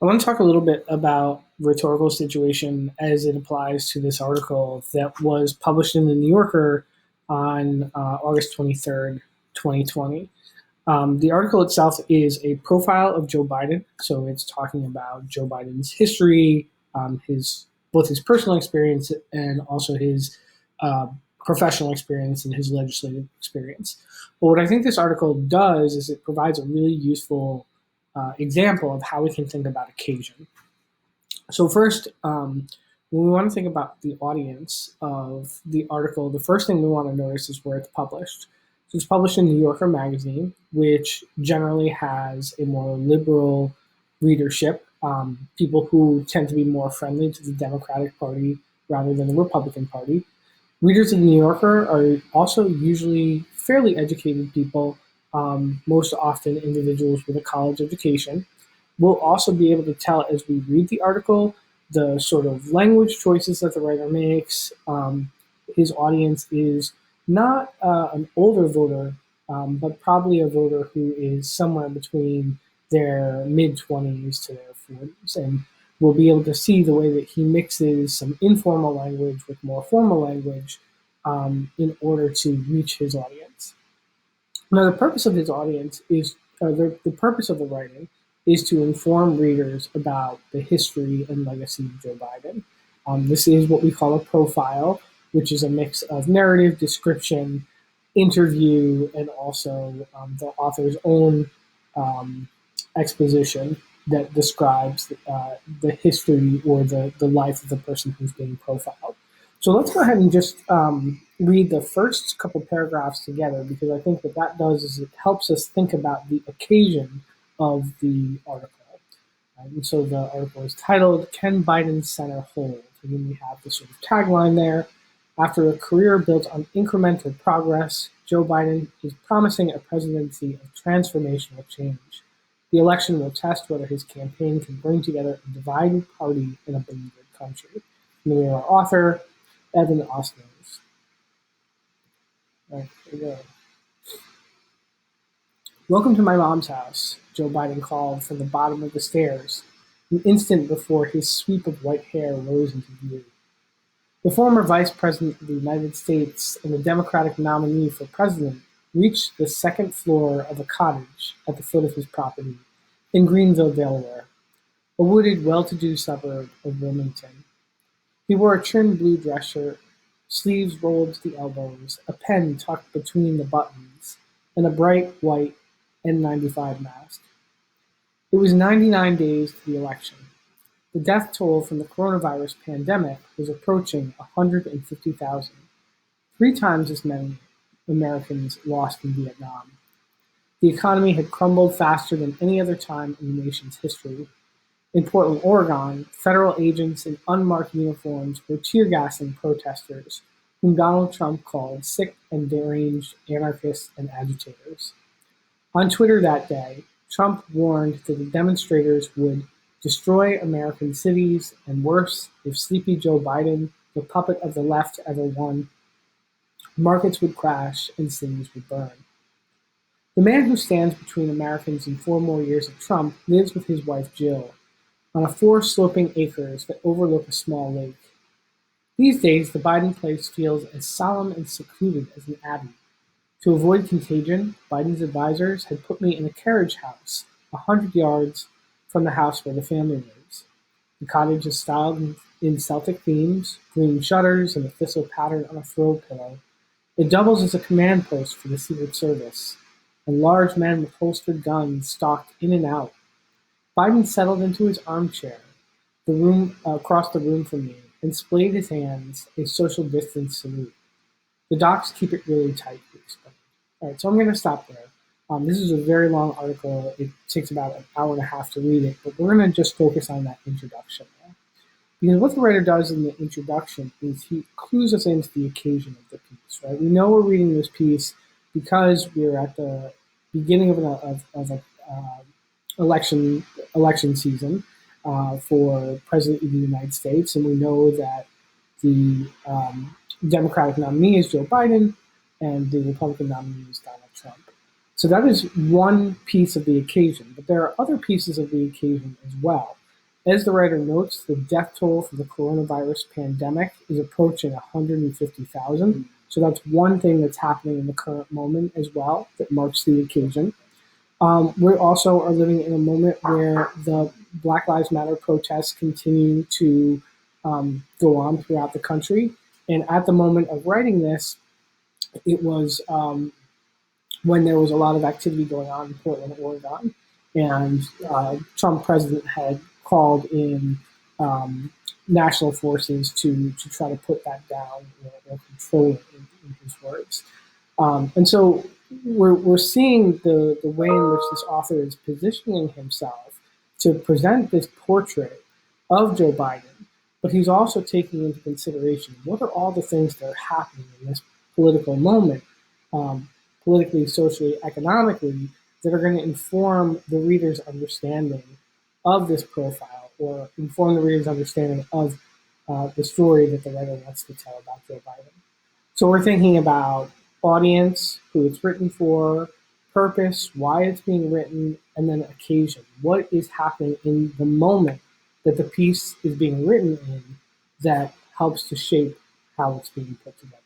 I want to talk a little bit about rhetorical situation as it applies to this article that was published in the New Yorker on August 23rd, 2020. The article itself is a profile of Joe Biden, so it's talking about Joe Biden's history, his both his personal experience and also his uh, professional experience and his legislative experience. But what I think this article does is it provides a really useful example of how we can think about occasion. So first, when we want to think about the audience of the article, the first thing we want to notice is where it's published. So it's published in New Yorker Magazine, which generally has a more liberal readership, people who tend to be more friendly to the Democratic Party rather than the Republican Party. Readers of the New Yorker are also usually fairly educated people, most often individuals with a college education. We'll also be able to tell as we read the article the sort of language choices that the writer makes. His audience is not an older voter, but probably a voter who is somewhere between their mid 20s to their 40s. And we'll be able to see the way that he mixes some informal language with more formal language in order to reach his audience. Now, the purpose of his audience is the purpose of the writing is to inform readers about the history and legacy of Joe Biden. This is what we call a profile, which is a mix of narrative, description, interview, and also the author's own um, exposition that describes the history or the life of the person who's being profiled. So let's go ahead and just read the first couple paragraphs together because I think what that does is it helps us think about the occasion of the article. And so the article is titled, Can Biden's Center Hold? And then we have this sort of tagline there. After a career built on incremental progress, Joe Biden is promising a presidency of transformational change. The election will test whether his campaign can bring together a divided party in a beleaguered country. And then we have our author, Evan Osnos. Right, here we go. Welcome to my mom's house, Joe Biden called from the bottom of the stairs, an instant before his sweep of white hair rose into view. The former Vice President of the United States and the Democratic nominee for president reached the second floor of a cottage at the foot of his property in Greenville, Delaware, a wooded, well-to-do suburb of Wilmington. He wore a trim blue dress shirt, sleeves rolled to the elbows, a pen tucked between the buttons, and a bright white N95 mask. It was 99 days to the election. The death toll from the coronavirus pandemic was approaching 150,000, three times as many Americans lost in Vietnam. The economy had crumbled faster than any other time in the nation's history. In Portland, Oregon, federal agents in unmarked uniforms were tear gassing protesters, whom Donald Trump called sick and deranged anarchists and agitators. On Twitter that day, Trump warned that the demonstrators would destroy American cities, and worse, if sleepy Joe Biden, the puppet of the left, ever won, markets would crash and cities would burn. The man who stands between Americans and 4 more years of Trump lives with his wife Jill on a 4 sloping acres that overlook a small lake. These days, the Biden place feels as solemn and secluded as an abbey. To avoid contagion, Biden's advisors had put me in a carriage house 100 yards from the house where the family lives. The cottage is styled in Celtic themes, green shutters, and a thistle pattern on a throw pillow. It doubles as a command post for the Secret Service, and large men with holstered guns stalked in and out. Biden settled into his armchair, the room across the room from me, and splayed his hands, a social distance salute. The docs keep it really tight, he explained. All right, so I'm going to stop there. This is a very long article. It takes about an hour and a half to read it, but we're going to just focus on that introduction there. Because what the writer does in the introduction is he clues us into the occasion of the piece, right? We know we're reading this piece because we're at the beginning of a election season for President of the United States, and we know that the Democratic nominee is Joe Biden, and the Republican nominee is Donald Trump. So that is one piece of the occasion, but there are other pieces of the occasion as well. As the writer notes, the death toll for the coronavirus pandemic is approaching 150,000. So that's one thing that's happening in the current moment as well that marks the occasion. We also are living in a moment where the Black Lives Matter protests continue to go on throughout the country. And at the moment of writing this, it was when there was a lot of activity going on in Portland, Oregon, and Trump president had called in um, national forces to try to put that down or control it, in his words. And so we're seeing the way in which this author is positioning himself to present this portrait of Joe Biden, but he's also taking into consideration what are all the things that are happening in this political moment, um, politically, socially, economically, that are going to inform the reader's understanding of this profile or inform the reader's understanding of the story that the writer wants to tell about Joe Biden. So we're thinking about audience, who it's written for, purpose, why it's being written, and then occasion. What is happening in the moment that the piece is being written in that helps to shape how it's being put together.